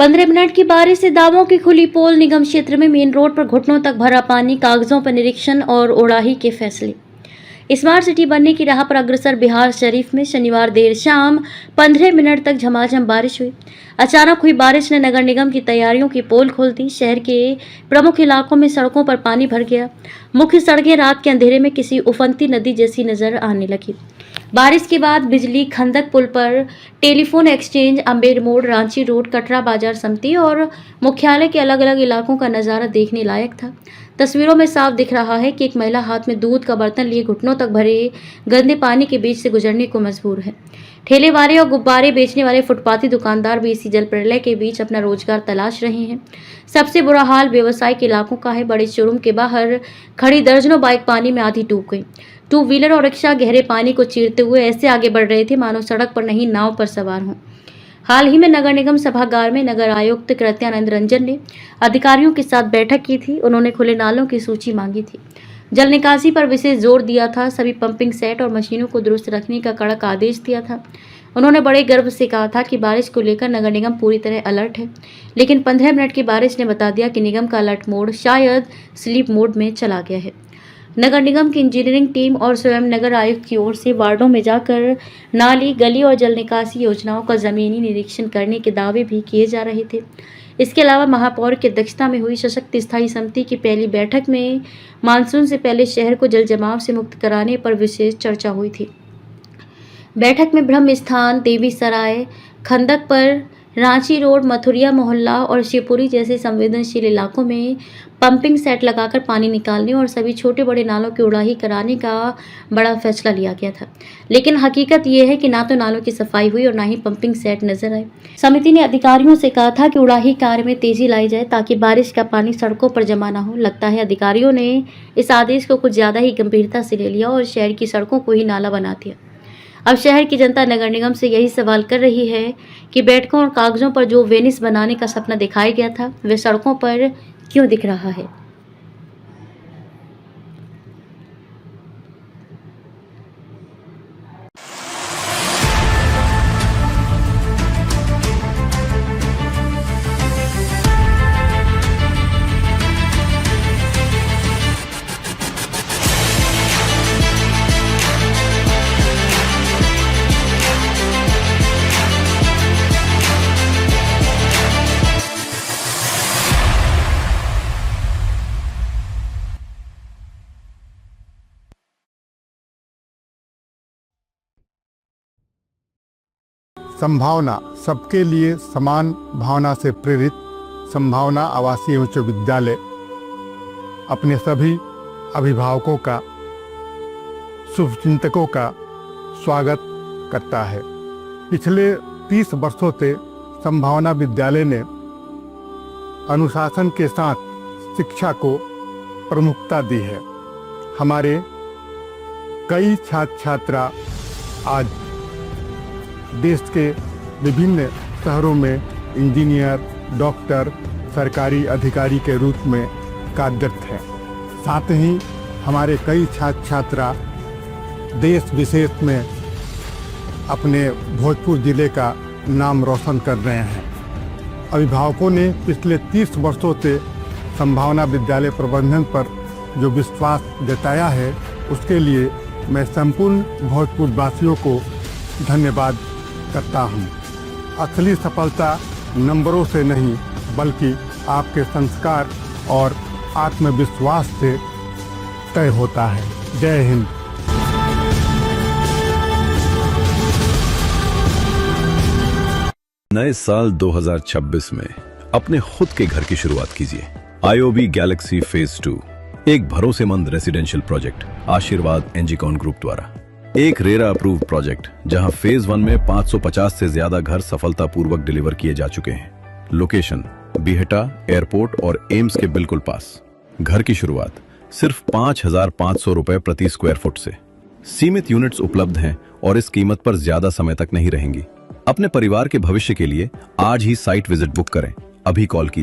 15 minute की बारिश से दावों की खुली पोल। निगम क्षेत्र में मेन रोड पर घुटनों तक भरा पानी। कागजों पर निरीक्षण और उड़ाही के फैसले। स्मार्ट सिटी बनने की राह पर अग्रसर बिहार शरीफ में शनिवार देर शाम 15 मिनट तक झमाझम बारिश हुई। अचानक हुई बारिश ने नगर निगम की तैयारियों की पोल खोल दी। शहर के प्रमुख इलाकों में सड़कों पर पानी भर गया। मुख्य सड़कें रात के अंधेरे में किसी उफनती नदी जैसी नजर आने लगी। बारिश के बाद बिजली, खंदक पुल पर टेलीफोन एक्सचेंज, अम्बेर मोड़, रांची रोड, कटरा बाजार समिति और मुख्यालय के अलग अलग इलाकों का नज़ारा देखने लायक था। तस्वीरों में साफ दिख रहा है कि एक महिला हाथ में दूध का बर्तन लिए घुटनों तक भरे गंदे पानी के बीच से गुजरने को मजबूर है। ठेले वाले और गुब्बारे बेचने वाले फुटपाथी दुकानदार भी इसी जल प्रलय के बीच अपना रोजगार तलाश रहे हैं। सबसे बुरा हाल व्यवसायिक इलाकों का है। बड़े शोरूम के बाहर खड़ी दर्जनों बाइक पानी में आधी डूब गई। टू व्हीलर और रिक्शा गहरे पानी को चीरते हुए ऐसे आगे बढ़ रहे थे मानो सड़क पर नहीं नाव पर सवार हों। हाल ही में नगर निगम सभागार में नगर आयुक्त कृत्यानंद रंजन ने अधिकारियों के साथ बैठक की थी। उन्होंने खुले नालों की सूची मांगी थी, जल निकासी पर विशेष जोर दिया था, सभी पंपिंग सेट और मशीनों को दुरुस्त रखने का कड़क आदेश दिया था। उन्होंने बड़े गर्व से कहा था कि बारिश को लेकर नगर निगम पूरी तरह अलर्ट है। लेकिन 15 मिनट की बारिश ने बता दिया कि निगम का अलर्ट मोड शायद स्लीप मोड में चला गया है। नगर निगम की इंजीनियरिंग टीम और स्वयं नगर आयुक्त की ओर से वार्डों में जाकर नाली, गली और जल निकासी योजनाओं का जमीनी निरीक्षण करने के दावे भी किए जा रहे थे। इसके अलावा महापौर की अध्यक्षता में हुई सशक्त स्थायी समिति की पहली बैठक में मानसून से पहले शहर को जल जमाव से मुक्त कराने पर विशेष चर्चा हुई थी। बैठक में ब्रह्म स्थान, देवी सराय, खंदक पर, रांची रोड, मथुरिया मोहल्ला और शिवपुरी जैसे संवेदनशील इलाकों में पंपिंग सेट लगाकर पानी निकालने और सभी छोटे बड़े नालों की उड़ाही कराने का बड़ा फैसला लिया गया था। लेकिन हकीकत यह है कि ना तो नालों की सफाई हुई और ना ही पंपिंग सेट नजर आए। समिति ने अधिकारियों से कहा था कि उड़ाही कार्य में तेजी लाई जाए ताकि बारिश का पानी सड़कों पर जमा ना हो। लगता है अधिकारियों ने इस आदेश को कुछ ज्यादा ही गंभीरता से ले लिया और शहर की सड़कों को ही नाला बना दिया। अब शहर की जनता नगर निगम से यही सवाल कर रही है कि बैठकों और कागजों पर जो वेनिस बनाने का सपना दिखाया गया था वह सड़कों पर क्यों दिख रहा है। संभावना सबके लिए समान भावना से प्रेरित संभावना आवासीय उच्च विद्यालय अपने सभी अभिभावकों का, शुभचिंतकों का स्वागत करता है। पिछले 30 वर्षों से संभावना विद्यालय ने अनुशासन के साथ शिक्षा को प्रमुखता दी है। हमारे कई छात्र छात्रा आज देश के विभिन्न शहरों में इंजीनियर, डॉक्टर, सरकारी अधिकारी के रूप में कार्यरत हैं। साथ ही हमारे कई छात्र छात्रा देश विदेश में अपने भोजपुर जिले का नाम रोशन कर रहे हैं। अभिभावकों ने पिछले 30 वर्षों से संभावना विद्यालय प्रबंधन पर जो विश्वास जताया है उसके लिए मैं संपूर्ण भोजपुर वासियों को धन्यवाद करता हूँ। असली सफलता नंबरों से नहीं बल्कि आपके संस्कार और आत्मविश्वास से तय होता है। जय हिंद। नए साल 2026 में अपने खुद के घर की शुरुआत कीजिए। IOB गैलेक्सी फेज 2 एक भरोसेमंद रेसिडेंशियल प्रोजेक्ट आशीर्वाद एनजीकॉन ग्रुप द्वारा एक रेरा अप्रूव प्रोजेक्ट जहां फेज 1 में 550 से ज्यादा घर सफलतापूर्वक डिलीवर किए जा चुके हैं। लोकेशन बिहटा एयरपोर्ट और एम्स के बिल्कुल पास। घर की शुरुआत सिर्फ 5,500 रुपए प्रति स्क्वायर फुट से। सीमित यूनिट्स उपलब्ध हैं और इस कीमत पर ज्यादा समय तक नहीं रहेंगी। अपने परिवार के भविष्य के लिए आज ही साइट विजिट बुक करें। अभी कॉल कीजिए।